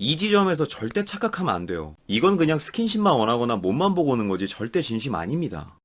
이 지점에서 절대 착각하면 안 돼요. 이건 그냥 스킨십만 원하거나 몸만 보고 오는 거지 절대 진심 아닙니다.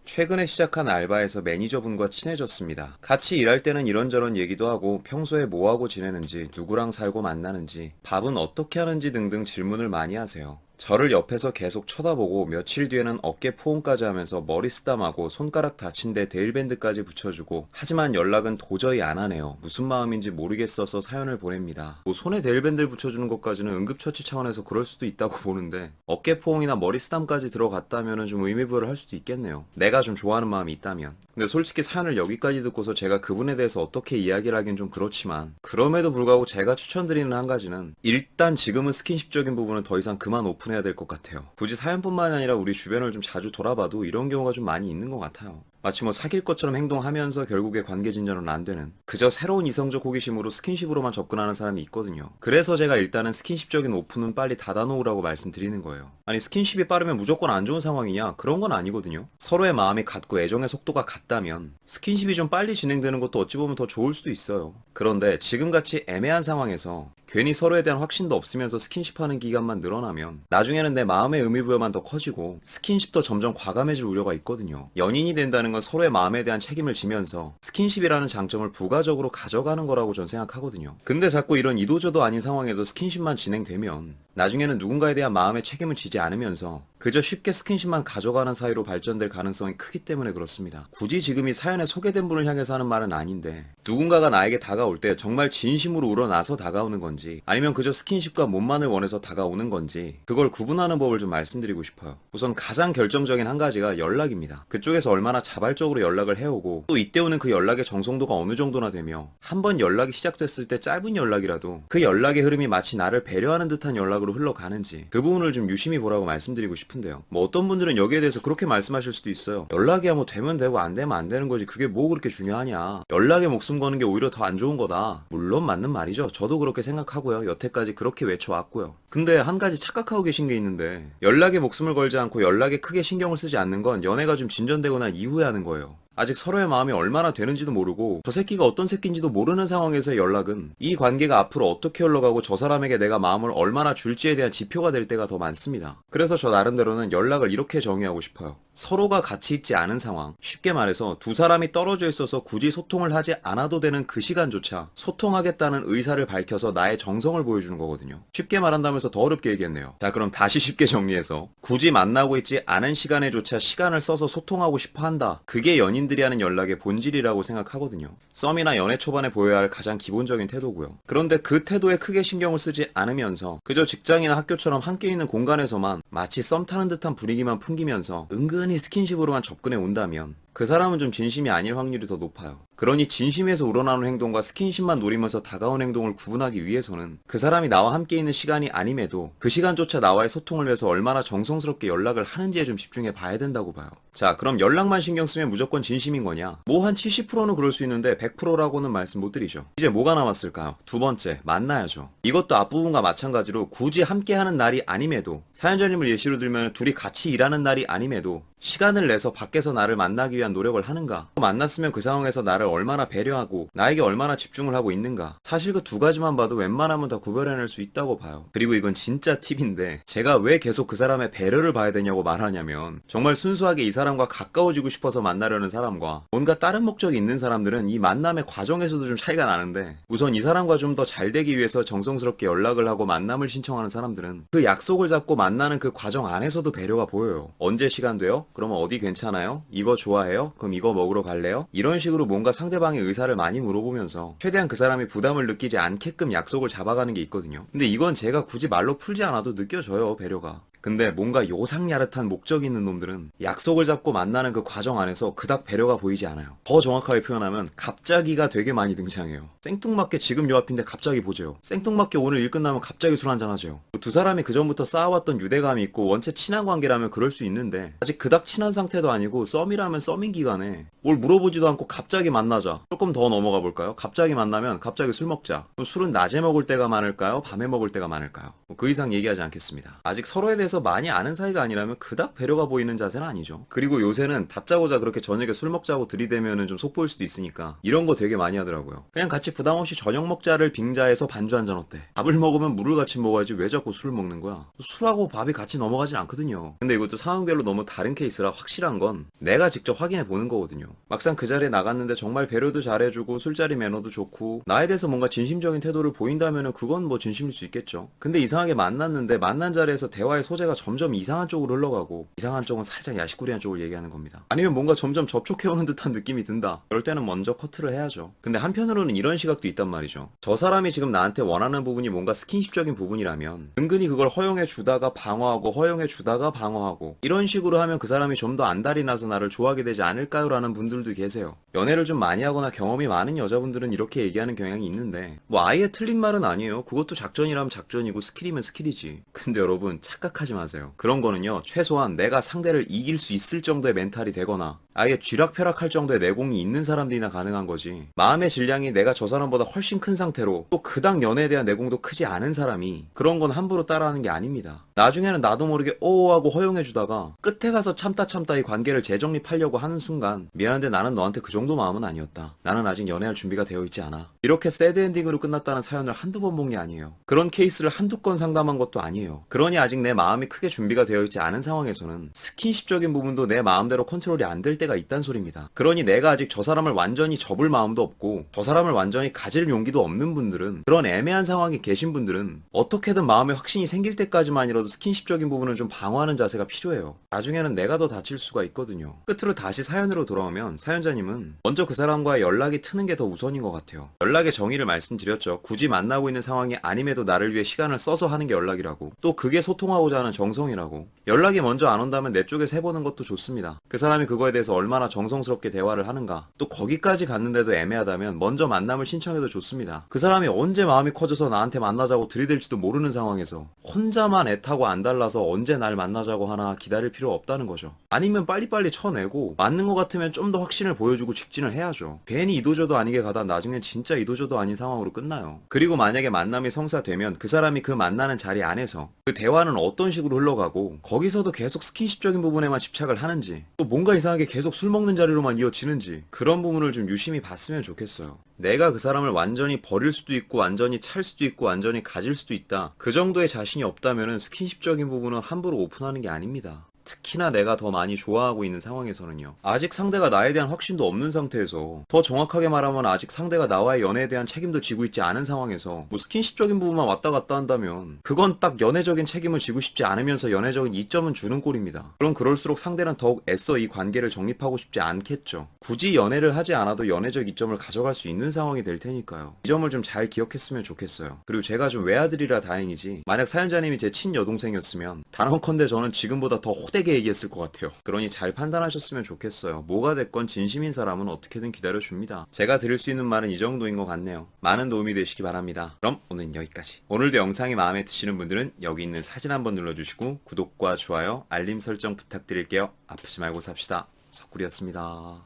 최근에 시작한 알바에서 매니저분과 친해졌습니다. 같이 일할 때는 이런저런 얘기도 하고 평소에 뭐하고 지내는지, 누구랑 살고 만나는지, 밥은 어떻게 하는지 등등 질문을 많이 하세요. 저를 옆에서 계속 쳐다보고 며칠 뒤에는 어깨 포옹까지 하면서 머리 쓰담하고 손가락 다친 데 데일밴드까지 붙여주고, 하지만 연락은 도저히 안 하네요. 무슨 마음인지 모르겠어서 사연을 보냅니다. 뭐 손에 데일밴드를 붙여주는 것까지는 응급처치 차원에서 그럴 수도 있다고 보는데, 어깨 포옹이나 머리 쓰담까지 들어갔다면 좀 의미부여를 할 수도 있겠네요. 내가 좀 좋아하는 마음이 있다면. 근데 솔직히 사연을 여기까지 듣고서 제가 그분에 대해서 어떻게 이야기를 하긴 좀 그렇지만, 그럼에도 불구하고 제가 추천드리는 한 가지는 일단 지금은 스킨십적인 부분은 더 이상 그만 오픈해야 될 것 같아요. 굳이 사연뿐만 아니라 우리 주변을 좀 자주 돌아봐도 이런 경우가 좀 많이 있는 것 같아요. 마치 뭐 사귈 것처럼 행동하면서 결국에 관계 진전은 안 되는, 그저 새로운 이성적 호기심으로 스킨십으로만 접근하는 사람이 있거든요. 그래서 제가 일단은 스킨십적인 오픈은 빨리 닫아놓으라고 말씀드리는 거예요. 아니 스킨십이 빠르면 무조건 안 좋은 상황이냐? 그런 건 아니거든요. 서로의 마음이 같고 애정의 속도가 같다면 스킨십이 좀 빨리 진행되는 것도 어찌 보면 더 좋을 수도 있어요. 그런데 지금같이 애매한 상황에서 괜히 서로에 대한 확신도 없으면서 스킨십하는 기간만 늘어나면 나중에는 내 마음의 의미부여만 더 커지고 스킨십도 점점 과감해질 우려가 있거든요. 연인이 된다는 건 서로의 마음에 대한 책임을 지면서 스킨십이라는 장점을 부가적으로 가져가는 거라고 전 생각하거든요. 근데 자꾸 이런 이도저도 아닌 상황에서 스킨십만 진행되면 나중에는 누군가에 대한 마음의 책임을 지지 않으면서 그저 쉽게 스킨십만 가져가는 사이로 발전될 가능성이 크기 때문에 그렇습니다. 굳이 지금 이 사연에 소개된 분을 향해서 하는 말은 아닌데, 누군가가 나에게 다가올 때 정말 진심으로 우러나서 다가오는 건지 아니면 그저 스킨십과 몸만을 원해서 다가오는 건지 그걸 구분하는 법을 좀 말씀드리고 싶어요. 우선 가장 결정적인 한 가지가 연락입니다. 그쪽에서 얼마나 자발적으로 연락을 해오고 또 이때 오는 그 연락의 정성도가 어느 정도나 되며, 한번 연락이 시작됐을 때 짧은 연락이라도 그 연락의 흐름이 마치 나를 배려하는 듯한 연락으로 흘러가는지 그 부분을 좀 유심히 보라고 말씀드리고 싶은데요. 뭐 어떤 분들은 여기에 대해서 그렇게 말씀하실 수도 있어요. 연락이야 뭐 되면 되고 안 되면 안 되는 거지 그게 뭐 그렇게 중요하냐, 연락에 목숨 거는 게 오히려 더 안 좋은 거다. 물론 맞는 말이죠. 저도 그렇게 생각하고요. 여태까지 그렇게 외쳐왔고요. 근데 한 가지 착각하고 계신 게 있는데, 연락에 목숨을 걸지 않고 연락에 크게 신경을 쓰지 않는 건 연애가 좀 진전되거나 이후에 하는 거예요. 아직 서로의 마음이 얼마나 되는지도 모르고 저 새끼가 어떤 새끼인지도 모르는 상황에서의 연락은 이 관계가 앞으로 어떻게 흘러가고 저 사람에게 내가 마음을 얼마나 줄지에 대한 지표가 될 때가 더 많습니다. 그래서 저 나름대로는 연락을 이렇게 정의하고 싶어요. 서로가 같이 있지 않은 상황, 쉽게 말해서 두 사람이 떨어져 있어서 굳이 소통을 하지 않아도 되는 그 시간조차 소통하겠다는 의사를 밝혀서 나의 정성을 보여주는 거거든요. 쉽게 말한다면서 더 어렵게 얘기했네요. 자, 그럼 다시 쉽게 정리해서 굳이 만나고 있지 않은 시간에조차 시간을 써서 소통하고 싶어 한다. 그게 연인들이 하는 연락의 본질이라고 생각하거든요. 썸이나 연애 초반에 보여야 할 가장 기본적인 태도고요. 그런데 그 태도에 크게 신경을 쓰지 않으면서 그저 직장이나 학교처럼 함께 있는 공간에서만 마치 썸 타는 듯한 분위기만 풍기면서 은근히 스킨십으로만 접근해 온다면 그 사람은 좀 진심이 아닐 확률이 더 높아요. 그러니 진심에서 우러나오는 행동과 스킨십만 노리면서 다가온 행동을 구분하기 위해서는 그 사람이 나와 함께 있는 시간이 아님에도 그 시간조차 나와의 소통을 위해서 얼마나 정성스럽게 연락을 하는지에 좀 집중해 봐야 된다고 봐요. 자, 그럼 연락만 신경 쓰면 무조건 진심인 거냐? 뭐 한 70%는 그럴 수 있는데 100%라고는 말씀 못 드리죠. 이제 뭐가 남았을까요? 두 번째, 만나야죠. 이것도 앞부분과 마찬가지로 굳이 함께하는 날이 아님에도, 사연자님을 예시로 들면 둘이 같이 일하는 날이 아님에도 시간을 내서 밖에서 나를 만나기 위한 노력을 하는가? 만났으면 그 상황에서 나를 얼마나 배려하고 나에게 얼마나 집중을 하고 있는가? 사실 그 두 가지만 봐도 웬만하면 다 구별해낼 수 있다고 봐요. 그리고 이건 진짜 팁인데, 제가 왜 계속 그 사람의 배려를 봐야 되냐고 말하냐면, 정말 순수하게 이 사람과 가까워지고 싶어서 만나려는 사람과 뭔가 다른 목적이 있는 사람들은 이 만남의 과정에서도 좀 차이가 나는데, 우선 이 사람과 좀 더 잘 되기 위해서 정성스럽게 연락을 하고 만남을 신청하는 사람들은 그 약속을 잡고 만나는 그 과정 안에서도 배려가 보여요. 언제 시간 돼요? 그러면 어디 괜찮아요? 이거 좋아해요? 그럼 이거 먹으러 갈래요? 이런 식으로 뭔가 상대방의 의사를 많이 물어보면서 최대한 그 사람이 부담을 느끼지 않게끔 약속을 잡아가는 게 있거든요. 근데 이건 제가 굳이 말로 풀지 않아도 느껴져요, 배려가. 근데 뭔가 요상야릇한 목적이 있는 놈들은 약속을 잡고 만나는 그 과정 안에서 그닥 배려가 보이지 않아요. 더 정확하게 표현하면 갑자기가 되게 많이 등장해요. 생뚱맞게 지금 요 앞인데 갑자기 보재요. 생뚱맞게 오늘 일 끝나면 갑자기 술 한잔 하죠. 두 사람이 그전부터 쌓아왔던 유대감이 있고 원체 친한 관계라면 그럴 수 있는데, 아직 그닥 친한 상태도 아니고 썸이라면 썸인 기간에 뭘 물어보지도 않고 갑자기 만나자. 조금 더 넘어가 볼까요? 갑자기 만나면 갑자기 술 먹자. 그럼 술은 낮에 먹을 때가 많을까요? 밤에 먹을 때가 많을까요? 그 이상 얘기하지 않겠습니다. 아직 서로에 대해서 많이 아는 사이가 아니라면 그닥 배려가 보이는 자세는 아니죠. 그리고 요새는 다짜고짜 그렇게 저녁에 술 먹자고 들이대면은 좀 속보일 수도 있으니까 이런 거 되게 많이 하더라고요. 그냥 같이 부담 없이 저녁 먹자를 빙자해서 반주 한잔 어때? 밥을 먹으면 물을 같이 먹어야지 왜 자꾸 술을 먹는 거야? 술하고 밥이 같이 넘어가진 않거든요. 근데 이것도 상황별로 너무 다른 케이스라 확실한 건 내가 직접 확인해 보는 거거든요. 막상 그 자리에 나갔는데 정말 배려도 잘해주고 술자리 매너도 좋고 나에 대해서 뭔가 진심적인 태도를 보인다면은 그건 뭐 진심일 수 있겠죠. 근데 이상하게 만났는데 만난 자리에서 대화의 소재가 점점 이상한 쪽으로 흘러가고 이상한 쪽은 살짝 야식구리한 쪽을 얘기하는 겁니다. 아니면 뭔가 점점 접촉해오는 듯한 느낌이 든다. 그럴 때는 먼저 커트를 해야죠. 근데 한편으로는 이런 시각도 있단 말이죠. 저 사람이 지금 나한테 원하는 부분이 뭔가 스킨십적인 부분이라면 은근히 그걸 허용해 주다가 방어하고 허용해 주다가 방어하고 이런 식으로 하면 그 사람이 좀 더 안달이 나서 나를 좋아하게 되지 않을까요? 라는 분들도 계세요. 연애를 좀 많이 하거나 경험이 많은 여자분들은 이렇게 얘기하는 경향이 있는데 뭐 아예 틀린 말은 아니에요. 그것도 작전이라면 작전이고 스킬이면 스킬이지. 근데 여러분 착각하지 마세요. 그런 거는요 최소한 내가 상대를 이길 수 있을 정도의 멘탈이 되거나 아예 쥐락펴락할 정도의 내공이 있는 사람들이나 가능한 거지. 마음의 질량이 내가 저 사람보다 훨씬 큰 상태로 또 그닥 연애에 대한 내공도 크지 않은 사람이 그런 건 함부로 따라하는 게 아닙니다. 나중에는 나도 모르게 오오하고 허용해주다가 끝에 가서 참다 이 관계를 재정립하려고 하는 순간 미안한데 나는 너한테 그 정도 마음은 아니었다. 나는 아직 연애할 준비가 되어 있지 않아. 이렇게 새드엔딩으로 끝났다는 사연을 한두 번 본 게 아니에요. 그런 케이스를 한두 건 상담한 것도 아니에요. 그러니 아직 내 마음이 크게 준비가 되어 있지 않은 상황에서는 스킨십적인 부분도 내 마음대로 컨트롤이 안 될 때가 있단 소리입니다. 그러니 내가 아직 저 사람을 완전히 접을 마음도 없고 저 사람을 완전히 가질 용기도 없는 분들은 그런 애매한 상황에 계신 분들은 어떻게든 마음에 확신이 생길 때까지만이라도 스킨십적인 부분을 좀 방어하는 자세가 필요해요. 나중에는 내가 더 다칠 수가 있거든요. 끝으로 다시 사연으로 돌아오면 사연자님은 먼저 그 사람과의 연락이 트는 게 더 우선인 것 같아요. 연락의 정의를 말씀드렸죠. 굳이 만나고 있는 상황이 아님에도 나를 위해 시간을 써서 하는 게 연락이라고. 또 그게 소통하고자 하는 정성이라고. 연락이 먼저 안 온다면 내 쪽에서 해보는 것도 좋습니다. 그 사람이 그거에 대해서 얼마나 정성스럽게 대화를 하는가. 또 거기까지 갔는데도 애매하다면 먼저 만남을 신청해도 좋습니다. 그 사람이 언제 마음이 커져서 나한테 만나자고 들이댈지도 모르는 상황에서 혼자만 애타고 안달나서 언제 날 만나자고 하나 기다릴 필요 없다는 거죠. 아니면 빨리빨리 쳐내고 맞는 것 같으면 좀 더 확신을 보여주고 직진을 해야죠. 괜히 이도저도 아니게 가다 나중엔 진짜 이도저도 아닌 상황으로 끝나요. 그리고 만약에 만남이 성사되면 그 사람이 그 만나는 자리 안에서 그 대화는 어떤 식으로 흘러가고 거기서도 계속 스킨십적인 부분에만 집착을 하는지 또 뭔가 이상하게 계속 술 먹는 자리로만 이어지는지 그런 부분을 좀 유심히 봤으면 좋겠어요. 내가 그 사람을 완전히 버릴 수도 있고 완전히 찰 수도 있고 완전히 가질 수도 있다. 그 정도의 자신이 없다면 스킨십적인 부분은 함부로 오픈하는 게 아닙니다. 특히나 내가 더 많이 좋아하고 있는 상황에서는요. 아직 상대가 나에 대한 확신도 없는 상태에서 더 정확하게 말하면 아직 상대가 나와의 연애에 대한 책임도 지고 있지 않은 상황에서 뭐 스킨십적인 부분만 왔다 갔다 한다면 그건 딱 연애적인 책임을 지고 싶지 않으면서 연애적인 이점은 주는 꼴입니다. 그럼 그럴수록 상대는 더욱 애써 이 관계를 정립하고 싶지 않겠죠. 굳이 연애를 하지 않아도 연애적 이점을 가져갈 수 있는 상황이 될 테니까요. 이 점을 좀 잘 기억했으면 좋겠어요. 그리고 제가 좀 외아들이라 다행이지 만약 사연자님이 제 친여동생이었으면 단언컨대 저는 지금보다 더 호되게 얘기했을 것 같아요. 그러니 잘 판단하셨으면 좋겠어요. 뭐가 됐건 진심인 사람은 어떻게든 기다려줍니다. 제가 드릴 수 있는 말은 이 정도인 것 같네요. 많은 도움이 되시기 바랍니다. 그럼 오늘은 여기까지. 오늘도 영상이 마음에 드시는 분들은 여기 있는 사진 한번 눌러주시고 구독과 좋아요, 알림 설정 부탁드릴게요. 아프지 말고 삽시다. 석구리였습니다.